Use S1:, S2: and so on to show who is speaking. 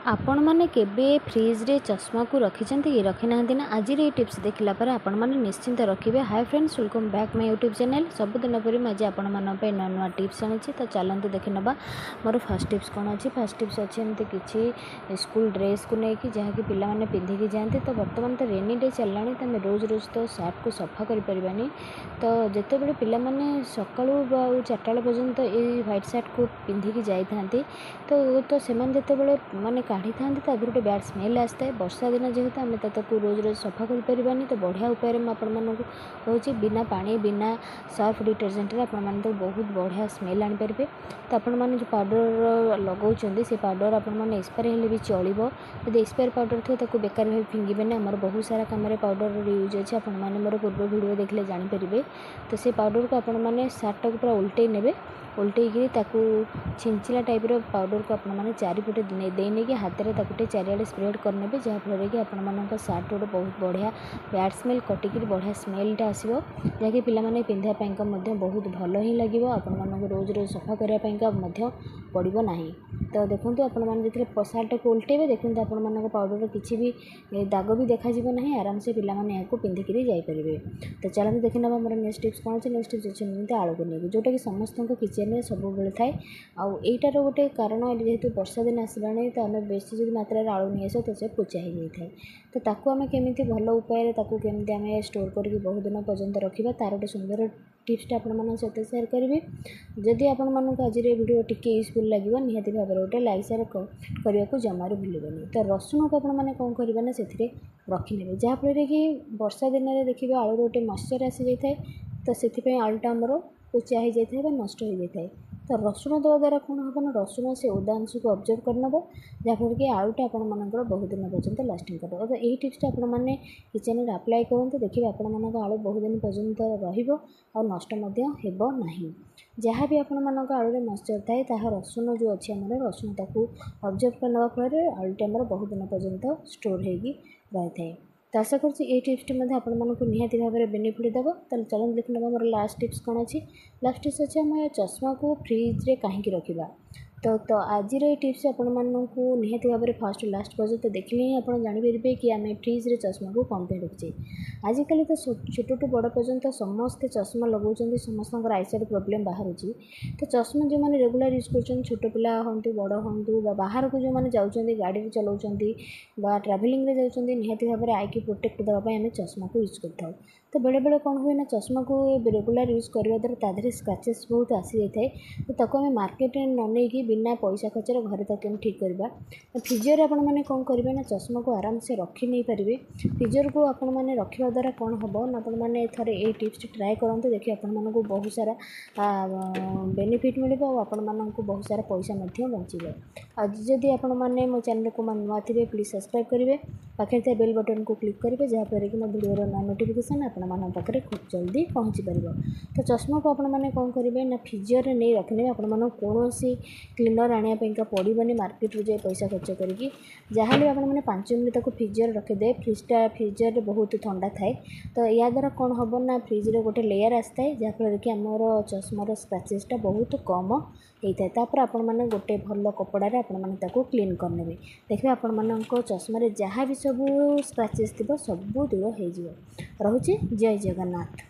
S1: आपण मैंने केबे फ्रिज रे चश्मा को रखी कि रखी ना आज ये टिप्स देखला पर आपण मैंने निश्चिंत रखिए। Hi friends, welcome back my YouTube channel. सबुदिन पर आज आपण मानी नुआ नुआ टिप्स आनी। तो चलते देखी ना मोर फर्स्ट टिप्स कौन अच्छी। फर्स्ट टिप्स अच्छी एमती किसी स्कूल ड्रेस को लेकिन जहाँकि पिलाने पिंधिकी जाते। तो बर्तमान तो रेनी डे चलला तो आम रोज रोज तो सार्ट को सफा करें। तो जिते बड़े पिलाने सका 4टा पर्यंत ये ह्वाइट सार्ट को पिंधिकी जाती तो से जिते माने काढ़ी था गोटे बैड स्मेल आसता है। वर्षा दिन जेहेतु आम ताको रोज रोज सफा करें तो बढ़िया उपाय में आपको बिना पानी बिना सर्फ डिटर्जेंट आप बहुत बढ़िया स्मेल आनीपारे। तो आपण मैंने जो पाउडर लगाऊँ से पाउडर आपने एक्सपायर हेल्ले भी चलो। जब एक्सपायर पाउडर थी तो बेकार भाव फिंगे आमर बहुत सारा कम पाउडर यूज अच्छे। आपण मैंने मोर पूर्व वीडियो देखले जानीपारे। तो से पाउडर को आपण मैंने सार्ट को पूरा उल्टे ने उल्टे छिंचिला टाइप पाउडर को आपने चारिपटे देने की हाथ में ताकूटे चारिआडे स्प्रेड करने जहाँफल कि आपण सार्ट गोटे बहुत बढ़िया बैड स्मेल कटिक बढ़िया स्मेलटा आसो जहाँकि पिलाने पिंधापी बहुत भल ही लगे। आपण रोज रोज सफा करने पड़ो ना। तो देखो आपने जो सार्ट को उल्टेबे देखो आपण पाउडर किसी भी दाग भी देखा ना आराम से पिलाने पिंधिक जापरेंगे। तो चलते देखी ना मोर नेक्स्ट टिप्स कौन अच्छे। नेक्स्ट टिप्स अच्छे आलू को लेकिन जोटा कि समस्त किचेन में सब बेले थाए। आईटार गोटे कारण जेहेतु वर्षा दिन आसला तो आम बेसी जो मात्रा आलू नहीं आस तो से पोचा हो जाए। तो ताकू आम केमी भल उपाय केमी आम स्टोर करके बहुत दिन पर्यंत रखा तार गोटे सुंदर टिप्सटा आपण सहित सेयार करी। जदि आपण मानक आज वीडियो टिके यूजफुल लगे निहाती भाव गोटे लाइक शेयर करने को जमार भूलें। तो रसुण को आपने कौन करेंगे से रखिने जहाँफल कि वर्षा दिन में देखिए आलू गोटे मॉइस्चर आसी जाए तो से आलूटा आमर पोचा हो जाए नष्ट हो जाए। तो रसुण देवा द्वारा कौन हम ना रसुण से ओदा अंश को ऑब्जर्व कर नब जहाँफल कि आलूटा आपण मानकर बहुत दिन पर्यंत लास्टिंग कर। तो यही टिप्सटा आपने किचेन में अप्लाई करते देखिए आपण मानक आलू बहुत दिन पर्यंत रष्ट ना। जहाँ भी आपण मानक आलू मॉइस्चर थाए ताहा रसुण जो अच्छे आम रसुण ताकू ऑब्जर्व करने फल आलूटा आमर बहुत दिन पर्यंत स्टोर हो रही है। तो आशा करुँच टिप्सटी आपको निहाती भाव में बेनिफिट देव। तो चलते देखने मोर लास्ट टिप्स कौन अच्छी। लास्ट टिप्स अच्छे आम चश्मा को फ्रिज रे कहीं रखा। तो आज ये टिप्स आपण मानू निहाती भाव में फास्ट लास्ट पर्यंत देखिले ही आप जानीपारे कि आम फ्रिज रे चश्मा को कौन पे रखुचे। आजिकल तो छोट टू बड़ पर्यंत समस्ते चश्मा लगाऊँ समस्त आईसाइट प्रोब्लेम बाहर। तो चश्मा जो मैंने रेगुलर यूज कर छोट पिला हूँ बड़ हूँ बाहर को जो मैंने जाऊँच गाड़ी चलाऊँ ट्राभेलिंग जाऊँच निहाती भाव में आई की प्रोटेक्ट देवाई आम चश्मा को यूज कर। तो बेले बेले कौन हुए ना चश्मा को रेगुलर यूज करने द्वारा तादेह स्क्रैचेस बहुत आसी जाए। तो ताको आम मार्केट में न नहीं बिना पैसा खर्चर घरे ताकि ठीक करवा। फ्रिजर आपण मैंने कौन करेंगे ना चश्मा को आराम से रखी नहीं पारे। फ्रिजर को आपण मैंने रखा द्वारा कौन हम ना आपने थे ये टिप्स ट्राए करते देखिए आपण बहुत सारा बेनिफिट मिले आपण मानक बहुत सारा पैसा बचे। आज जदि आपण मैंने मो चैनल को नुआ थे प्लीज सब्सक्राइब करेंगे पाखे थे बेल बटन को क्लिक करेंगे जहाँफल कि मो वीडियो नोटिफिकेशन आपण मान पाखे खूब जल्दी पहुँची पार। तो चश्मा को आपण मैंने कौन करेंगे ना फ्रिजर नहीं रखने आपण कौन क्लीनर आने पड़ोनी मार्केट रू जाए पैसा खर्च करी जहाँ भी आपने 5 मिनट तक फ्रिजर रखिदे। फ्रिजर बहुत ठंडा थाए। तो या द्वारा कौन हम ना फ्रिजर गोटे लेयर आसता है जहाँफल कि आमर चश्मार स्क्रैचेसटा बहुत कम होता है। तापर आपण मैंने गोटे भल कपड़े आपने क्लीन करने देखिए आपण मान चश्मार जहाँ भी सब स्क्रैचेस थी सब दूर हो। रहुचे जय जगन्नाथ।